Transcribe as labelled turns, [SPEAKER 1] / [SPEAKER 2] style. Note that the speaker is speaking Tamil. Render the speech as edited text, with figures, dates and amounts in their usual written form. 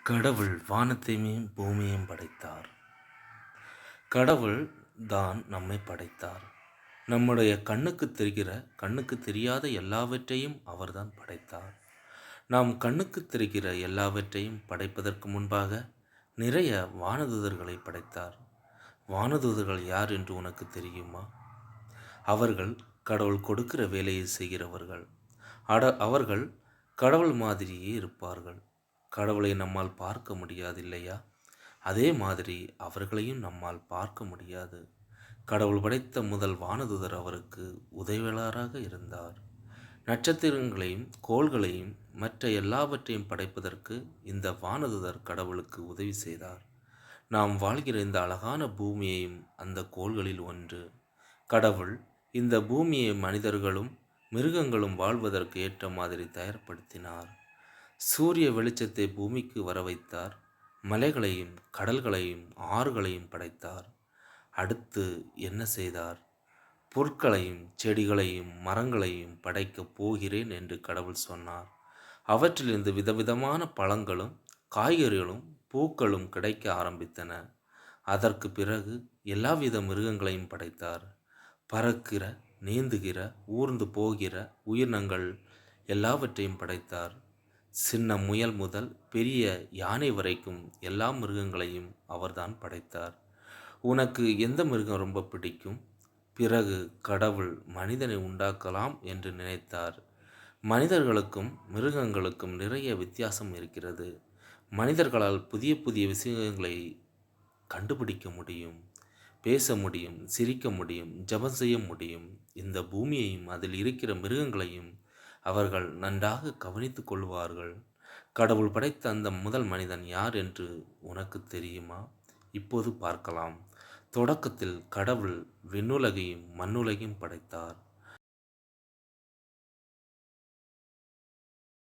[SPEAKER 1] கடவுள் வானத்தையும் பூமியையும் படைத்தார். கடவுள் தான் நம்மை படைத்தார். நம்முடைய கண்ணுக்கு தெரியாத எல்லாவற்றையும் அவர்தான் படைத்தார். நாம் கண்ணுக்கு தெரிகிற எல்லாவற்றையும் படைப்பதற்கு முன்பாக நிறைய வானதூதர்களை படைத்தார். வானதூதர்கள் யார் என்று உனக்கு தெரியுமா? அவர்கள் கடவுள் கொடுக்கிற வேலையை செய்கிறவர்கள். அவர்கள் கடவுள் மாதிரியே இருப்பார்கள். கடவுளை நம்மால் பார்க்க முடியாது இல்லையா? அதே மாதிரி அவர்களையும் நம்மால் பார்க்க முடியாது. கடவுள் படைத்த முதல் வானதூதர் அவருக்கு உதவியாளராக இருந்தார். நட்சத்திரங்களையும் கோள்களையும் மற்ற எல்லாவற்றையும் படைப்பதற்கு இந்த வானதூதர் கடவுளுக்கு உதவி செய்தார். நாம் வாழ்கிற இந்த அழகான பூமியையும் அந்த கோள்களில் ஒன்று. கடவுள் இந்த பூமியை மனிதர்களும் மிருகங்களும் வாழ்வதற்கு ஏற்ற மாதிரி தயார்படுத்தினார். சூரிய வெளிச்சத்தை பூமிக்கு வர வைத்தார். மலைகளையும் கடல்களையும் ஆறுகளையும் படைத்தார். அடுத்து என்ன செய்தார்? புற்களையும் செடிகளையும் மரங்களையும் படைக்கப் போகிறேன் என்று கடவுள் சொன்னார். அவற்றிலிருந்து விதவிதமான பழங்களும் காய்கறிகளும் பூக்களும் கிடைக்க ஆரம்பித்தன. அதற்கு பிறகு எல்லாவித மிருகங்களையும் படைத்தார். பறக்கிற, நீந்துகிற, ஊர்ந்து போகிற உயிரினங்கள் எல்லாவற்றையும் படைத்தார். சின்ன முயல் முதல் பெரிய யானை வரைக்கும் எல்லா மிருகங்களையும் அவர்தான் படைத்தார். உனக்கு எந்த மிருகம் ரொம்ப பிடிக்கும்? பிறகு கடவுள் மனிதனை உண்டாக்கலாம் என்று நினைத்தார். மனிதர்களுக்கும் மிருகங்களுக்கும் நிறைய வித்தியாசம் இருக்கிறது. மனிதர்களால் புதிய புதிய விஷயங்களை கண்டுபிடிக்க முடியும், பேச முடியும், சிரிக்க முடியும், ஜெபம் செய்ய முடியும். இந்த பூமியையும் அதில் இருக்கிற மிருகங்களையும் அவர்கள் நன்றாக கவனித்து கொள்வார்கள். கடவுள் படைத்த அந்த முதல் மனிதன் யார் என்று உனக்கு தெரியுமா? இப்போது பார்க்கலாம். தொடக்கத்தில் கடவுள் விண்ணுலகையும் மண்ணுலகையும் படைத்தார்.